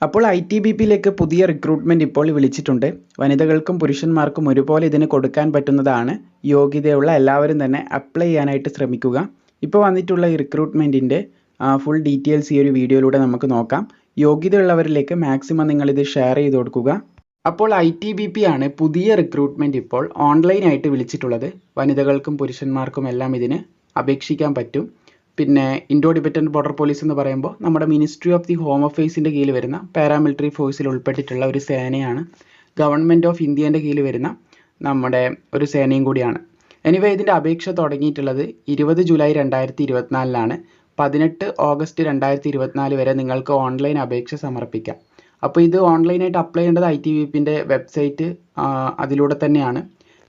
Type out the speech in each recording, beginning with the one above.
അപ്പോൾ ITBPയിലേക്ക് പുതിയ റിക്രൂട്ട്മെൻറ്റ് ഇപ്പോൾ വിളിച്ചിട്ടുണ്ട്. വനിതകൾക്കും പുരുഷന്മാർക്കും ഒരുപോലെ ഇതിന് കൊടുക്കാൻ പറ്റുന്നതാണ്. യോഗ്യതയുള്ള എല്ലാവരും തന്നെ അപ്ലൈ ചെയ്യാനായിട്ട് ശ്രമിക്കുക. ഇപ്പോൾ വന്നിട്ടുള്ള ഈ റിക്രൂട്ട്മെൻറ്റിൻ്റെ ഫുൾ ഡീറ്റെയിൽസ് ഈ ഒരു വീഡിയോയിലൂടെ നമുക്ക് നോക്കാം. യോഗ്യതയുള്ളവരിലേക്ക് മാക്സിമം നിങ്ങളിത് ഷെയർ ചെയ്ത് കൊടുക്കുക. അപ്പോൾ ITBP ആണ് പുതിയ റിക്രൂട്ട്മെൻറ്റ് ഇപ്പോൾ ഓൺലൈനായിട്ട് വിളിച്ചിട്ടുള്ളത്. വനിതകൾക്കും പുരുഷന്മാർക്കും എല്ലാം ഇതിന് അപേക്ഷിക്കാൻ പറ്റും. പിന്നെ ഇൻഡോ ടിബറ്റൻ ബോർഡർ പോലീസ് എന്ന് പറയുമ്പോൾ നമ്മുടെ മിനിസ്ട്രി ഓഫ് ദി ഹോം അഫയേഴ്സിൻ്റെ കീഴിൽ വരുന്ന പാരാമിലിറ്ററി ഫോഴ്സിൽ ഉൾപ്പെട്ടിട്ടുള്ള ഒരു സേനയാണ്. ഗവൺമെൻറ് ഓഫ് ഇന്ത്യേൻ്റെ കീഴിൽ വരുന്ന നമ്മുടെ ഒരു സേനയും കൂടിയാണ്. എനിവേ ഇതിൻ്റെ അപേക്ഷ തുടങ്ങിയിട്ടുള്ളത് 20 ജൂലൈ 2024 18 ഓഗസ്റ്റ് 2024 വരെ നിങ്ങൾക്ക് ഓൺലൈൻ അപേക്ഷ സമർപ്പിക്കാം. അപ്പോൾ ഇത് ഓൺലൈനായിട്ട് അപ്ലൈ ചെയ്യേണ്ടത് ITBPൻ്റെ വെബ്സൈറ്റ് അതിലൂടെ തന്നെയാണ്.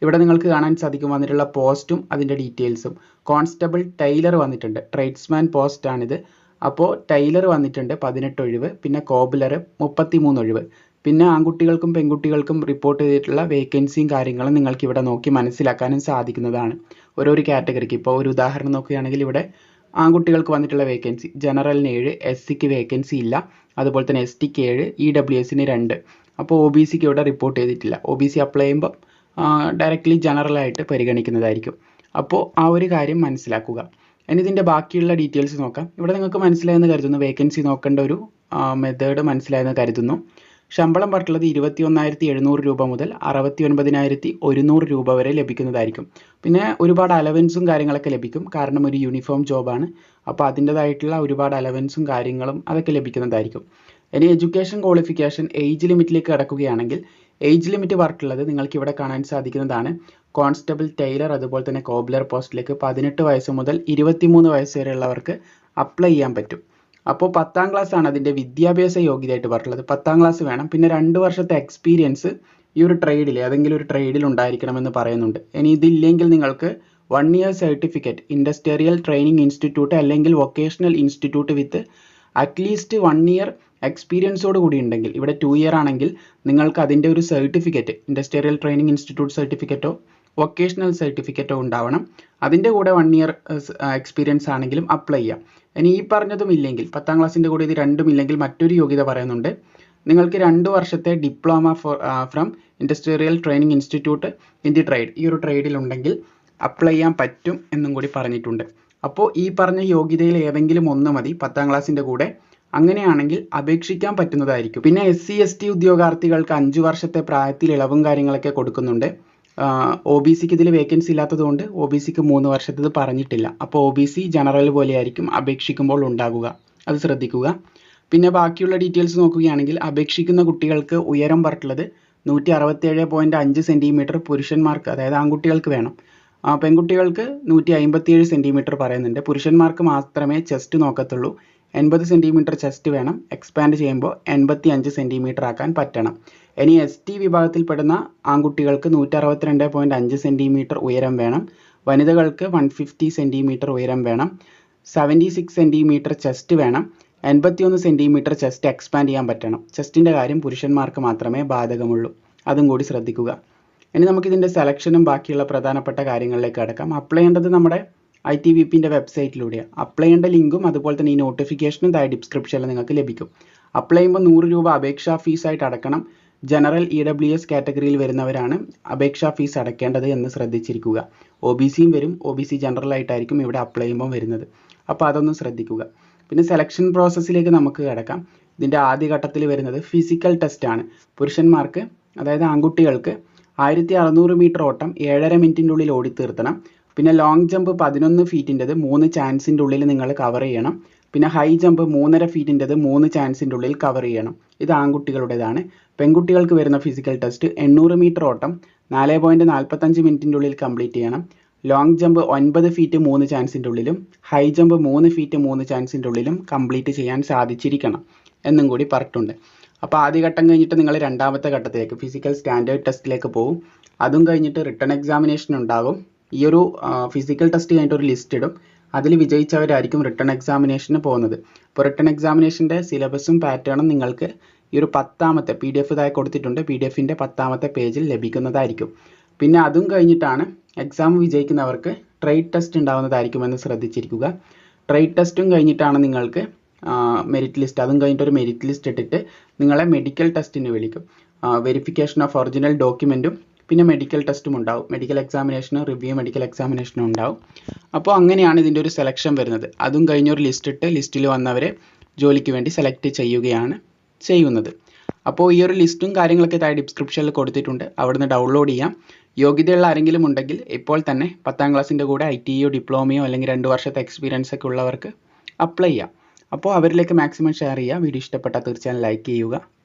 ഇവിടെ നിങ്ങൾക്ക് കാണാൻ സാധിക്കും വന്നിട്ടുള്ള പോസ്റ്റും അതിൻ്റെ ഡീറ്റെയിൽസും. കോൺസ്റ്റബിൾ ടൈലർ വന്നിട്ടുണ്ട്, ട്രേഡ്സ്മാൻ പോസ്റ്റാണിത്. അപ്പോൾ ടൈലർ വന്നിട്ടുണ്ട് 18 ഒഴിവ്, പിന്നെ കോബ്ലർ 33 ഒഴിവ്. പിന്നെ ആൺകുട്ടികൾക്കും പെൺകുട്ടികൾക്കും റിപ്പോർട്ട് ചെയ്തിട്ടുള്ള വേക്കൻസിയും കാര്യങ്ങളും നിങ്ങൾക്ക് ഇവിടെ നോക്കി മനസ്സിലാക്കാനും സാധിക്കുന്നതാണ്. ഓരോരോ കാറ്റഗറിക്ക് ഇപ്പോൾ ഒരു ഉദാഹരണം നോക്കുകയാണെങ്കിൽ ഇവിടെ ആൺകുട്ടികൾക്ക് വന്നിട്ടുള്ള വേക്കൻസി ജനറലിന് 7, SCക്ക് വേക്കൻസി ഇല്ല, അതുപോലെ തന്നെ STക്ക് 7, EWSന് 2. അപ്പോൾ OBCക്ക് ഇവിടെ റിപ്പോർട്ട് ചെയ്തിട്ടില്ല. OBC അപ്ലൈ ചെയ്യുമ്പോൾ ഡയറക്റ്റ്ലി ജനറലായിട്ട് പരിഗണിക്കുന്നതായിരിക്കും. അപ്പോൾ ആ ഒരു കാര്യം മനസ്സിലാക്കുക. ഇനി ഇതിൻ്റെ ബാക്കിയുള്ള ഡീറ്റെയിൽസ് നോക്കാം. ഇവിടെ നിങ്ങൾക്ക് മനസ്സിലായെന്ന് കരുതുന്നു. വേക്കൻസി നോക്കേണ്ട ഒരു മെത്തേഡ് മനസ്സിലായെന്ന് കരുതുന്നു. ശമ്പളം പറഞ്ഞിട്ടുള്ളത് 21,700 രൂപ മുതൽ 69,100 രൂപ വരെ ലഭിക്കുന്നതായിരിക്കും. പിന്നെ ഒരുപാട് അലവൻസും കാര്യങ്ങളൊക്കെ ലഭിക്കും, കാരണം ഒരു യൂണിഫോം ജോബാണ്. അപ്പോൾ അതിൻ്റേതായിട്ടുള്ള ഒരുപാട് അലവൻസും കാര്യങ്ങളും അതൊക്കെ ലഭിക്കുന്നതായിരിക്കും. ഇനി എഡ്യൂക്കേഷൻ ക്വാളിഫിക്കേഷൻ ഏജ് ലിമിറ്റിലേക്ക് കടക്കുകയാണെങ്കിൽ ഏജ് ലിമിറ്റ് പറഞ്ഞിട്ടുള്ളത് നിങ്ങൾക്ക് ഇവിടെ കാണാൻ സാധിക്കുന്നതാണ്. കോൺസ്റ്റബിൾ ടൈലർ അതുപോലെ തന്നെ കോബ്ലർ പോസ്റ്റിലേക്ക് 18 വയസ്സ് മുതൽ 23 വയസ്സ് വരെയുള്ളവർക്ക് അപ്ലൈ ചെയ്യാൻ പറ്റും. അപ്പോൾ 10ാം ക്ലാസ് ആണ് അതിൻ്റെ വിദ്യാഭ്യാസ യോഗ്യതയായിട്ട് പറഞ്ഞിട്ടുള്ളത്. 10ാം ക്ലാസ് വേണം. പിന്നെ 2 വർഷത്തെ എക്സ്പീരിയൻസ് ഈ ഒരു ട്രേഡിൽ ഏതെങ്കിലും ഒരു ട്രേഡിൽ ഉണ്ടായിരിക്കണമെന്ന് പറയുന്നുണ്ട്. ഇനി ഇതില്ലെങ്കിൽ നിങ്ങൾക്ക് 1 year certificate industrial training institute അല്ലെങ്കിൽ vocational institute with at least 1 year എക്സ്പീരിയൻസോട് കൂടി ഉണ്ടെങ്കിൽ, ഇവിടെ 2 ഇയർ ആണെങ്കിൽ നിങ്ങൾക്ക് അതിൻ്റെ ഒരു സർട്ടിഫിക്കറ്റ് ഇൻഡസ്ട്രിയൽ ട്രെയിനിങ് ഇൻസ്റ്റിറ്റ്യൂട്ട് സർട്ടിഫിക്കറ്റോ വൊക്കേഷണൽ സർട്ടിഫിക്കറ്റോ ഉണ്ടാവണം. അതിൻ്റെ കൂടെ 1 ഇയർ എക്സ്പീരിയൻസ് ആണെങ്കിലും അപ്ലൈ ചെയ്യാം. ഇനി ഈ പറഞ്ഞതും ഇല്ലെങ്കിൽ, 10ാം ക്ലാസ്സിൻ്റെ കൂടെ ഇത് രണ്ടും ഇല്ലെങ്കിൽ മറ്റൊരു യോഗ്യത പറയുന്നുണ്ട്. നിങ്ങൾക്ക് 2 വർഷത്തെ diploma from industrial training institute in the trade ഈ ഒരു ട്രേഡിലുണ്ടെങ്കിൽ അപ്ലൈ ചെയ്യാൻ പറ്റും എന്നും കൂടി പറഞ്ഞിട്ടുണ്ട്. അപ്പോൾ ഈ പറഞ്ഞ യോഗ്യതയിൽ ഏതെങ്കിലും ഒന്ന് മതി 10ാം ക്ലാസ്സിൻ്റെ കൂടെ. അങ്ങനെയാണെങ്കിൽ അപേക്ഷിക്കാൻ പറ്റുന്നതായിരിക്കും. പിന്നെ SC ST ഉദ്യോഗാർത്ഥികൾക്ക് 5 വർഷത്തെ പ്രായത്തിൽ ഇളവും കാര്യങ്ങളൊക്കെ കൊടുക്കുന്നുണ്ട്. OBCക്ക് ഇതിൽ വേക്കൻസി ഇല്ലാത്തതുകൊണ്ട് OBCക്ക് 3 വർഷത്തേത് പറഞ്ഞിട്ടില്ല. അപ്പോൾ OBC ജനറൽ പോലെയായിരിക്കും അപേക്ഷിക്കുമ്പോൾ ഉണ്ടാകുക, അത് ശ്രദ്ധിക്കുക. പിന്നെ ബാക്കിയുള്ള ഡീറ്റെയിൽസ് നോക്കുകയാണെങ്കിൽ അപേക്ഷിക്കുന്ന കുട്ടികൾക്ക് ഉയരം പറഞ്ഞിട്ടുള്ളത് 167.5 സെൻറ്റിമീറ്റർ പുരുഷന്മാർക്ക്, അതായത് ആൺകുട്ടികൾക്ക് വേണം. പെൺകുട്ടികൾക്ക് 157 സെൻറ്റിമീറ്റർ പറയുന്നുണ്ട്. പുരുഷന്മാർക്ക് മാത്രമേ ചെസ്റ്റ് നോക്കത്തുള്ളൂ. 80 സെൻറ്റിമീറ്റർ ചെസ്റ്റ് വേണം. എക്സ്പാൻഡ് ചെയ്യുമ്പോൾ 85 സെൻറ്റിമീറ്റർ ആക്കാൻ പറ്റണം. ഇനി ST വിഭാഗത്തിൽപ്പെടുന്ന ആൺകുട്ടികൾക്ക് 162.5 സെൻറ്റിമീറ്റർ ഉയരം വേണം. വനിതകൾക്ക് 150 സെൻറ്റിമീറ്റർ ഉയരം വേണം. 76 സെൻറ്റിമീറ്റർ ചെസ്റ്റ് വേണം. 81 സെൻറ്റിമീറ്റർ ചെസ്റ്റ് എക്സ്പാൻഡ് ചെയ്യാൻ പറ്റണം. ചെസ്റ്റിൻ്റെ കാര്യം പുരുഷന്മാർക്ക് മാത്രമേ ബാധകമുള്ളൂ, അതും കൂടി ശ്രദ്ധിക്കുക. ഇനി നമുക്കിതിൻ്റെ സെലക്ഷനും ബാക്കിയുള്ള പ്രധാനപ്പെട്ട കാര്യങ്ങളിലേക്ക് കടക്കാം. അപ്ലൈ ചെയ്യേണ്ടത് നമ്മുടെ ITBPൻ്റെ വെബ്സൈറ്റിലൂടെയാണ്. അപ്ലൈ ചെയ്യേണ്ട ലിങ്കും അതുപോലെ തന്നെ ഈ നോട്ടിഫിക്കേഷനും താഴെ ഡിസ്ക്രിപ്ഷനിൽ നിങ്ങൾക്ക് ലഭിക്കും. അപ്ലൈ ചെയ്യുമ്പോൾ 100 രൂപ അപേക്ഷാ ഫീസായിട്ട് അടക്കണം. ജനറൽ EWS കാറ്റഗറിയിൽ വരുന്നവരാണ് അപേക്ഷാ ഫീസ് അടയ്ക്കേണ്ടത് എന്ന് ശ്രദ്ധിച്ചിരിക്കുക. OBCയും വരും. OBC ജനറൽ ആയിട്ടായിരിക്കും ഇവിടെ അപ്ലൈ ചെയ്യുമ്പോൾ വരുന്നത്. അപ്പോൾ അതൊന്ന് ശ്രദ്ധിക്കുക. പിന്നെ സെലക്ഷൻ പ്രോസസ്സിലേക്ക് നമുക്ക് കടക്കാം. ഇതിൻ്റെ ആദ്യ ഘട്ടത്തിൽ വരുന്നത് ഫിസിക്കൽ ടെസ്റ്റ് ആണ്. പുരുഷന്മാർക്ക്, അതായത് ആൺകുട്ടികൾക്ക് 1600 മീറ്റർ ഓട്ടം 7.5 മിനിറ്റിൻ്റെ ഉള്ളിൽ ഓടിത്തീർത്തണം. പിന്നെ ലോങ് ജമ്പ് 11 ഫീറ്റിൻ്റെത് 3 ചാൻസിൻ്റെ ഉള്ളിൽ നിങ്ങൾ കവർ ചെയ്യണം. പിന്നെ ഹൈ ജമ്പ് 3.5 ഫീറ്റിൻ്റെത് 3 ചാൻസിൻ്റെ ഉള്ളിൽ കവർ ചെയ്യണം. ഇത് ആൺകുട്ടികളുടേതാണ്. പെൺകുട്ടികൾക്ക് വരുന്ന ഫിസിക്കൽ ടെസ്റ്റ് 800 മീറ്റർ ഓട്ടം 4.45 മിനിറ്റിൻ്റെ ഉള്ളിൽ കംപ്ലീറ്റ് ചെയ്യണം. ലോങ് ജമ്പ് 9 ഫീറ്റ് 3 ചാൻസിൻ്റെ ഉള്ളിലും ഹൈ ജമ്പ് 3 ഫീറ്റ് 3 ചാൻസിൻ്റെ ഉള്ളിലും കംപ്ലീറ്റ് ചെയ്യാൻ സാധിച്ചിരിക്കണം എന്നും കൂടി പറഞ്ഞിട്ടുണ്ട്. അപ്പോൾ ആദ്യ ഘട്ടം കഴിഞ്ഞിട്ട് നിങ്ങൾ രണ്ടാമത്തെ ഘട്ടത്തിലേക്ക് ഫിസിക്കൽ സ്റ്റാൻഡേർഡ് ടെസ്റ്റിലേക്ക് പോകും. അതും കഴിഞ്ഞിട്ട് റിട്ടൺ എക്സാമിനേഷൻ ഉണ്ടാകും. ഈ ഒരു ഫിസിക്കൽ ടെസ്റ്റ് കഴിഞ്ഞിട്ട് ഒരു ലിസ്റ്റ് ഇടും. അതിൽ വിജയിച്ചവരായിരിക്കും റിട്ടൺ എക്സാമിനേഷന് പോകുന്നത്. അപ്പോൾ റിട്ടൺ എക്സാമിനേഷൻ്റെ സിലബസും പാറ്റേണും നിങ്ങൾക്ക് ഈ ഒരു 10ാമത്തെ PDF ഇതായി കൊടുത്തിട്ടുണ്ട്. PDFൻ്റെ 10ാമത്തെ പേജിൽ ലഭിക്കുന്നതായിരിക്കും. പിന്നെ അതും കഴിഞ്ഞിട്ടാണ് എക്സാം വിജയിക്കുന്നവർക്ക് ട്രേഡ് ടെസ്റ്റ് ഉണ്ടാകുന്നതായിരിക്കുമെന്ന് ശ്രദ്ധിച്ചിരിക്കുക. ട്രേഡ് ടെസ്റ്റും കഴിഞ്ഞിട്ടാണ് നിങ്ങൾക്ക് മെറിറ്റ് ലിസ്റ്റ്, അതും കഴിഞ്ഞിട്ട് ഒരു മെറിറ്റ് ലിസ്റ്റ് ഇട്ടിട്ട് നിങ്ങളെ മെഡിക്കൽ ടെസ്റ്റിന് വിളിക്കും. വെരിഫിക്കേഷൻ ഓഫ് ഒറിജിനൽ ഡോക്യുമെൻറ്റും പിന്നെ മെഡിക്കൽ ടെസ്റ്റും ഉണ്ടാവും. മെഡിക്കൽ എക്സാമിനേഷനും റിവ്യൂ മെഡിക്കൽ എക്സാമിനേഷനും ഉണ്ടാവും. അപ്പോൾ അങ്ങനെയാണ് ഇതിൻ്റെ ഒരു സെലക്ഷൻ വരുന്നത്. അതും കഴിഞ്ഞൊരു ലിസ്റ്റ് ഇട്ട് ലിസ്റ്റിൽ വന്നവരെ ജോലിക്ക് വേണ്ടി സെലക്ട് ചെയ്യുകയാണ് ചെയ്യുന്നത്. അപ്പോൾ ഈ ഒരു ലിസ്റ്റും കാര്യങ്ങളൊക്കെ താഴെ ഡിസ്ക്രിപ്ഷനിൽ കൊടുത്തിട്ടുണ്ട്, അവിടുന്ന് ഡൗൺലോഡ് ചെയ്യാം. യോഗ്യതയുള്ള ആരെങ്കിലും ഉണ്ടെങ്കിൽ ഇപ്പോൾ തന്നെ 10ാം ക്ലാസ്സിൻ്റെ കൂടെ ITയോ ഡിപ്ലോമയോ അല്ലെങ്കിൽ 2 വർഷത്തെ എക്സ്പീരിയൻസ് ഒക്കെ ഉള്ളവർക്ക് അപ്ലൈ ചെയ്യാം. അപ്പോൾ അവരിലേക്ക് മാക്സിമം ഷെയർ ചെയ്യുക. വീഡിയോ ഇഷ്ടപ്പെട്ടാൽ തീർച്ചയായും ലൈക്ക് ചെയ്യുക.